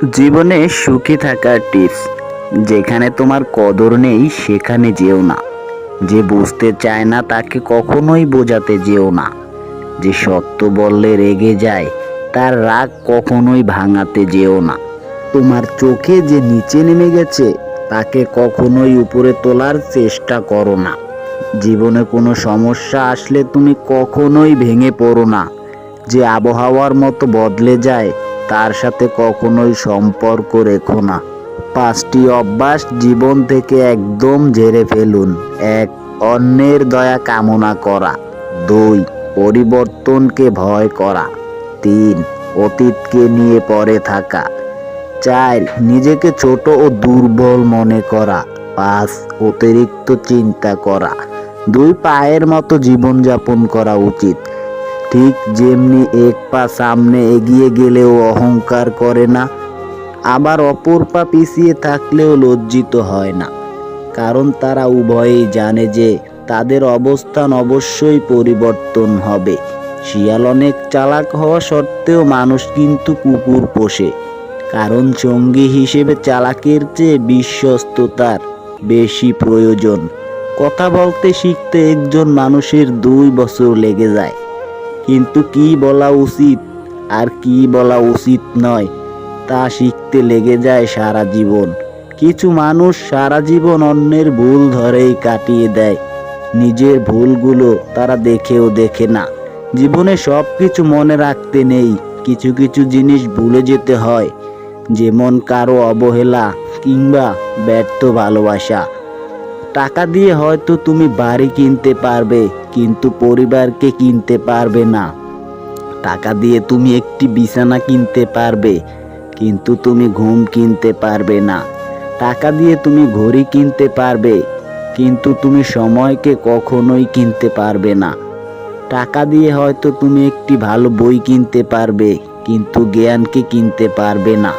জীবনে সুখী থাকার টিপস। যেখানে তোমার কদর নেই সেখানে যেও না। যে বুঝতে চায় না তাকে কখনোই বোঝাতে যেও না। যে সত্য বললে রেগে যায় তার রাগ কখনোই ভাঙাতে যেও না। তোমার চোখে যে নিচে নেমে গেছে তাকে কখনোই উপরে তোলার চেষ্টা করো না। জীবনে কোনো সমস্যা আসলে তুমি কখনোই ভেঙে পড়ো না। যে আবহাওয়ার মতো বদলে যায় তার সাথে কখনোই সম্পর্ক রেখো না। 5টি অভ্যাস জীবন থেকে একদম ঝেড়ে ফেলুন। 1. অন্যের দয়া কামনা করা। 2. পরিবর্তনকে ভয় করা। 3. অতীতকে নিয়ে পড়ে থাকা। 4. নিজেকে ছোট ও দুর্বল মনে করা। 5. অতিরিক্ত চিন্তা করা। 2 পায়ের মতো জীবনযাপন করা উচিত। ঠিক যেমনি এক পা সামনে এগিয়ে গেলেও অহংকার করে না, আবার অপর পা পিছিয়ে থাকলেও লজ্জিত হয় না। কারণ তারা উভয়েই জানে যে তাদের অবস্থান অবশ্যই পরিবর্তন হবে। শিয়াল অনেক চালাক হওয়া সত্ত্বেও মানুষ কিন্তু কুকুর পোষে। কারণ সঙ্গী হিসেবে চালাকের চেয়ে বিশ্বস্ততার বেশি প্রয়োজন। কথা বলতে শিখতে একজন মানুষের 2 বছর লেগে যায়, কিন্তু কি বলা উচিত আর কি বলা উচিত নয় তা শিখতে লেগে যায় সারা জীবন। কিছু মানুষ সারা জীবন অন্যের ভুল ধরেই কাটিয়ে দেয়, নিজের ভুলগুলো তারা দেখেও দেখে না। জীবনে সব কিছু মনে রাখতে নেই, কিছু কিছু জিনিস ভুলে যেতে হয়, যেমন কারো অবহেলা কিংবা ব্যর্থ ভালোবাসা। টাকা দিয়ে হয়তো তুমি বাড়ি কিনতে পারবে, কিন্তু পরিবারকে কিনতে পারবে না। টাকা দিয়ে তুমি একটি বিছানা কিনতে পারবে, কিন্তু তুমি ঘুম কিনতে পারবে না। টাকা দিয়ে তুমি ঘড়ি কিনতে পারবে, কিন্তু তুমি সময়কে কখনোই কিনতে পারবে না। টাকা দিয়ে হয়তো তুমি একটি ভালো বই কিনতে পারবে, কিন্তু জ্ঞানকে কিনতে পারবে না।